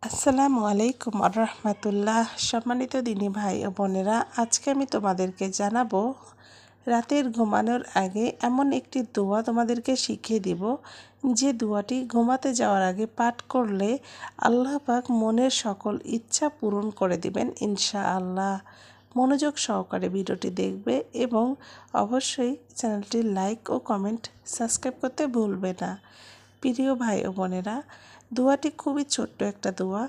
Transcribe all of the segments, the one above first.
আসসালামু আলাইকুম রহমতুল্লাহ। সম্মানিত দিনী ভাই ও বোনেরা, আজকে আমি তোমাদেরকে জানাবো রাতের ঘুমানোর আগে এমন একটি দোয়া তোমাদেরকে শিখিয়ে দিব, যে দোয়াটি ঘুমাতে যাওয়ার আগে পাঠ করলে আল্লাহ পাক মনের সকল ইচ্ছা পূরণ করে দিবেন ইনশাআল্লাহ। মনোযোগ সহকারে ভিডিওটি দেখবে এবং অবশ্যই চ্যানেলটি লাইক ও কমেন্ট সাবস্ক্রাইব করতে ভুলবে না। প্রিয় ভাই ও বোনেরা, দোয়াটি খুবই ছোট্ট একটা দোয়া।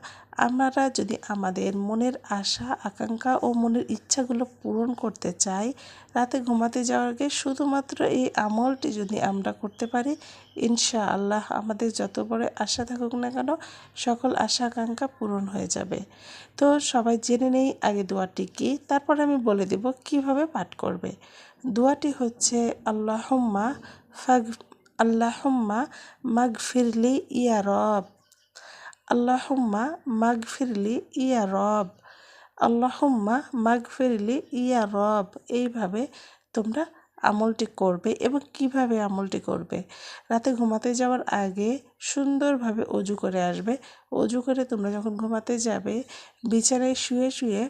আমরা যদি আমাদের মনের আশা আকাঙ্ক্ষা ও মনের ইচ্ছাগুলো পূরণ করতে চাই, রাতে ঘুমাতে যাওয়ার আগে শুধুমাত্র এই আমলটি যদি আমরা করতে পারি, ইনশাআল্লাহ আমাদের যত বড় আশা থাকুক না কেন সকল আশা আকাঙ্ক্ষা পূরণ হয়ে যাবে। তো সবাই জেনে নেই আগে দোয়াটি কি, তারপর আমি বলে দেব কিভাবে পাঠ করবে। দোয়াটি হচ্ছে আল্লাহুম্মা মাগফিরলি ইয়া রব, আল্লাহুম্মা মাগফিরলি ইয়া রব, আল্লাহুম্মা মাগফিরলি ইয়া রব। এইভাবে তোমরা আমলটি করবে। এবং কিভাবে আমলটি করবে, রাতে ঘুমাতে যাওয়ার আগে সুন্দরভাবে অজু করে আসবে। অজু করে তোমরা যখন ঘুমাতে যাবে, বিছানায় শুয়ে শুয়ে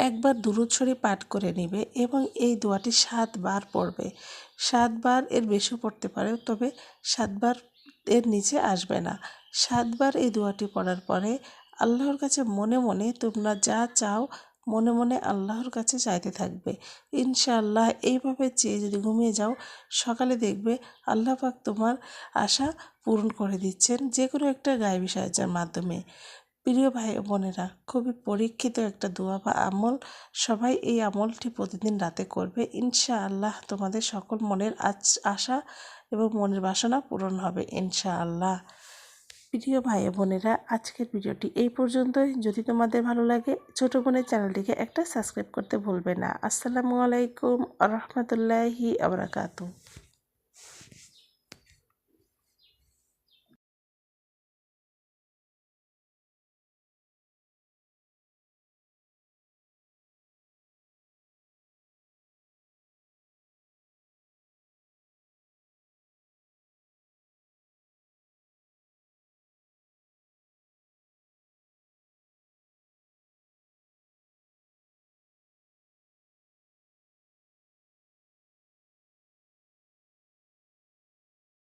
একবার দুরূদ শরীফ পাঠ করে নেবে এবং এই দোয়াটি 7 বার পড়বে। 7 বার, এর বেশিও পড়তে পারে, তবে 7 বার এর নিচে আসবে না। 7 বার এই দোয়াটি পড়ার পরে আল্লাহর কাছে মনে মনে তোমরা যা চাও মনে মনে আল্লাহর কাছে চাইতে থাকবে ইনশাআল্লাহ। এইভাবে চেয়ে যদি ঘুমিয়ে যাও, সকালে দেখবে আল্লাহ পাক তোমার আশা পূরণ করে দিচ্ছেন যে কোনো একটা গায়েবী সাহায্যের মাধ্যমে। প্রিয় ভাই বোনেরা, খুবই পরীক্ষিত একটা দোয়া বা আমল। সবাই এই আমলটি প্রতিদিন রাতে করবে ইনশাআল্লাহ। তোমাদের সকল মনের আশা এবং মনের বাসনা পূরণ হবে ইনশাআল্লাহ। প্রিয় ভাই বোনেরা, আজকের ভিডিওটি এই পর্যন্তই। যদি তোমাদের ভালো লাগে, ছোট বোনের চ্যানেলটিকে একটা সাবস্ক্রাইব করতে ভুলবে না। আসসালামু আলাইকুম রহমতুল্লাহি আবরাকাতু।